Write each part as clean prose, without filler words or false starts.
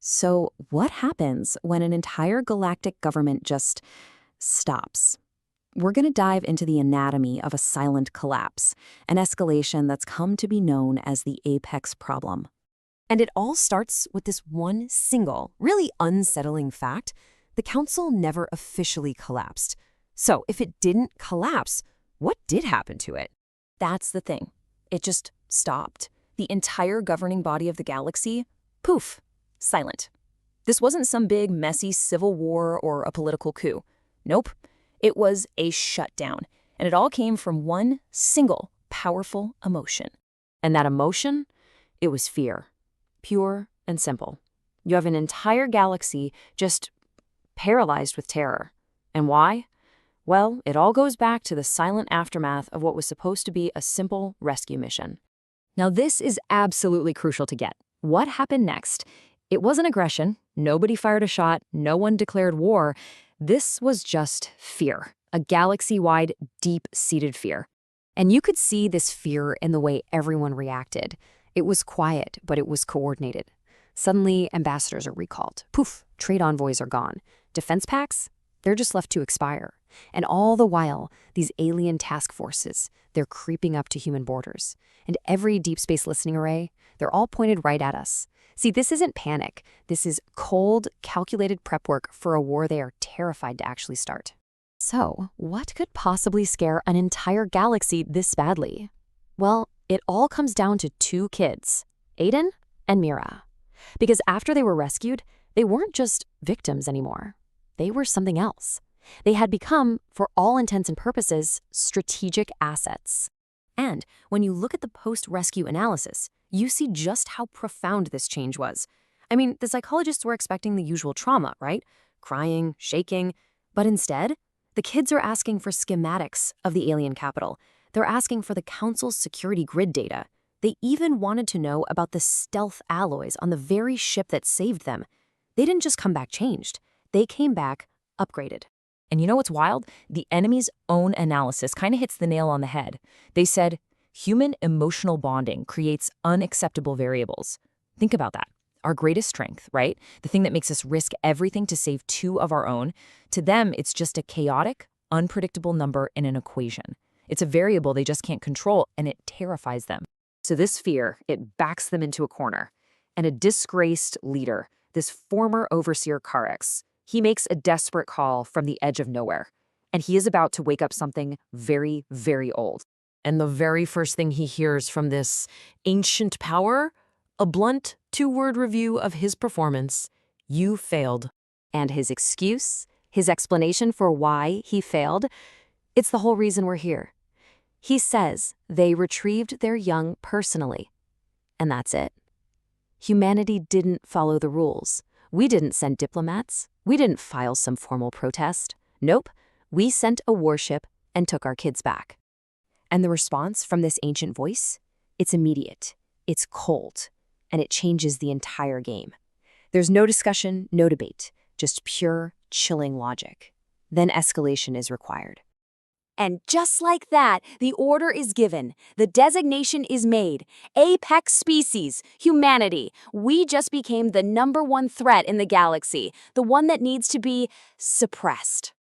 So, what happens when an entire galactic government just stops? We're going to dive into the anatomy of a silent collapse, an escalation that's come to be known as the apex problem. And it all starts with this one single, really unsettling fact. The council never officially collapsed. So if it didn't collapse, what did happen to it? That's the thing. It just stopped. The entire governing body of the galaxy, poof, silent. This wasn't some big, messy civil war or a political coup. Nope. It was a shutdown. And it all came from one single, powerful emotion. And that emotion? It was fear. Pure and simple. You have an entire galaxy just paralyzed with terror. And why? Well, it all goes back to the silent aftermath of what was supposed to be a simple rescue mission. Now, this is absolutely crucial to get. What happened next? It wasn't aggression. Nobody fired a shot. No one declared war. This was just fear, a galaxy-wide, deep-seated fear. And you could see this fear in the way everyone reacted. It was quiet, but it was coordinated. Suddenly, ambassadors are recalled. Poof, trade envoys are gone. Defense pacts? They're just left to expire. And all the while, these alien task forces, they're creeping up to human borders. And every deep space listening array, they're all pointed right at us. See, this isn't panic. This is cold, calculated prep work for a war they are terrified to actually start. So, what could possibly scare an entire galaxy this badly? Well, it all comes down to two kids, Aiden and Mira. Because after they were rescued, they weren't just victims anymore. They were something else. They had become, for all intents and purposes, strategic assets. And when you look at the post-rescue analysis, you see just how profound this change was. I mean, the psychologists were expecting the usual trauma, right? Crying, shaking. But instead, the kids are asking for schematics of the alien capital. They're asking for the Council's security grid data. They even wanted to know about the stealth alloys on the very ship that saved them. They didn't just come back changed. They came back upgraded. And you know what's wild? The enemy's own analysis kind of hits the nail on the head. They said, human emotional bonding creates unacceptable variables. Think about that. Our greatest strength, right? The thing that makes us risk everything to save two of our own. To them, it's just a chaotic, unpredictable number in an equation. It's a variable they just can't control, and it terrifies them. So this fear, it backs them into a corner. And a disgraced leader, this former overseer Karex, he makes a desperate call from the edge of nowhere. And he is about to wake up something very, very old. And the very first thing he hears from this ancient power, a blunt two-word review of his performance: "You failed." And his excuse, his explanation for why he failed, it's the whole reason we're here. He says they retrieved their young personally. And that's it. Humanity didn't follow the rules. We didn't send diplomats. We didn't file some formal protest. Nope, we sent a warship and took our kids back. And the response from this ancient voice? It's immediate, it's cold, and it changes the entire game. There's no discussion, no debate, just pure, chilling logic. Then escalation is required. And just like that, the order is given. The designation is made. Apex species, humanity. We just became the #1 threat in the galaxy, the one that needs to be suppressed.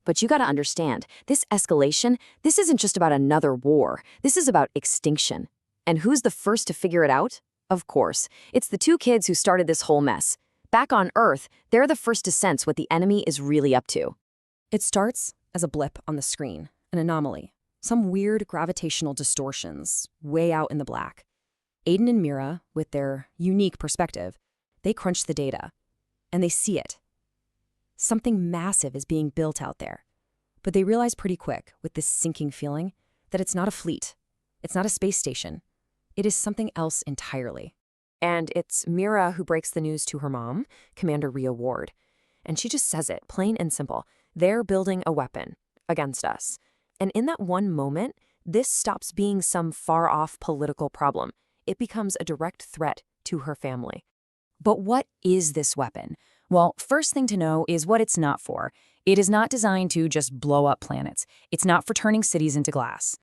But you gotta understand, this escalation, this isn't just about another war. This is about extinction. And who's the first to figure it out? Of course, it's the two kids who started this whole mess. Back on Earth, they're the first to sense what the enemy is really up to. It starts as a blip on the screen. An anomaly, some weird gravitational distortions way out in the black. Aiden and Mira, with their unique perspective, they crunch the data, and they see it. Something massive is being built out there. But they realize pretty quick, with this sinking feeling, that it's not a fleet. It's not a space station. It is something else entirely. And it's Mira who breaks the news to her mom, Commander Rhea Ward. And she just says it, plain and simple. They're building a weapon against us. And in that one moment, this stops being some far-off political problem. It becomes a direct threat to her family. But what is this weapon? Well, first thing to know is what it's not for. It is not designed to just blow up planets. It's not for turning cities into glass.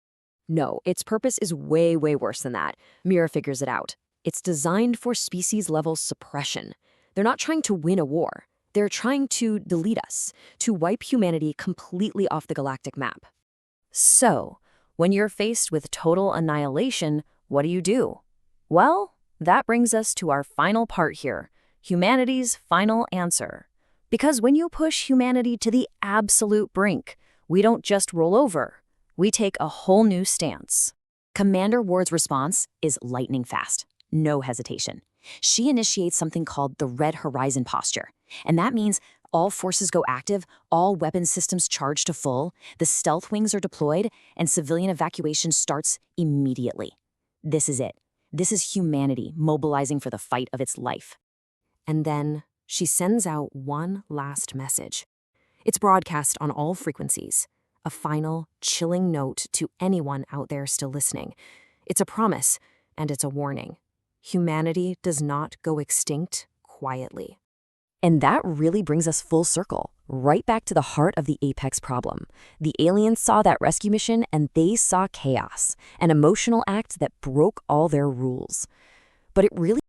No, its purpose is way, way worse than that. Mira figures it out. It's designed for species-level suppression. They're not trying to win a war. They're trying to delete us, to wipe humanity completely off the galactic map. So, when you're faced with total annihilation, what do? Well, that brings us to our final part here, humanity's final answer. Because when you push humanity to the absolute brink, we don't just roll over, we take a whole new stance. Commander Ward's response is lightning fast, no hesitation. She initiates something called the Red Horizon posture, and that means all forces go active, all weapon systems charge to full, the stealth wings are deployed, and civilian evacuation starts immediately. This is it. This is humanity mobilizing for the fight of its life. And then she sends out one last message. It's broadcast on all frequencies, a final, chilling note to anyone out there still listening. It's a promise, and it's a warning. Humanity does not go extinct quietly. And that really brings us full circle, right back to the heart of the Apex problem. The aliens saw that rescue mission and they saw chaos, an emotional act that broke all their rules. But it really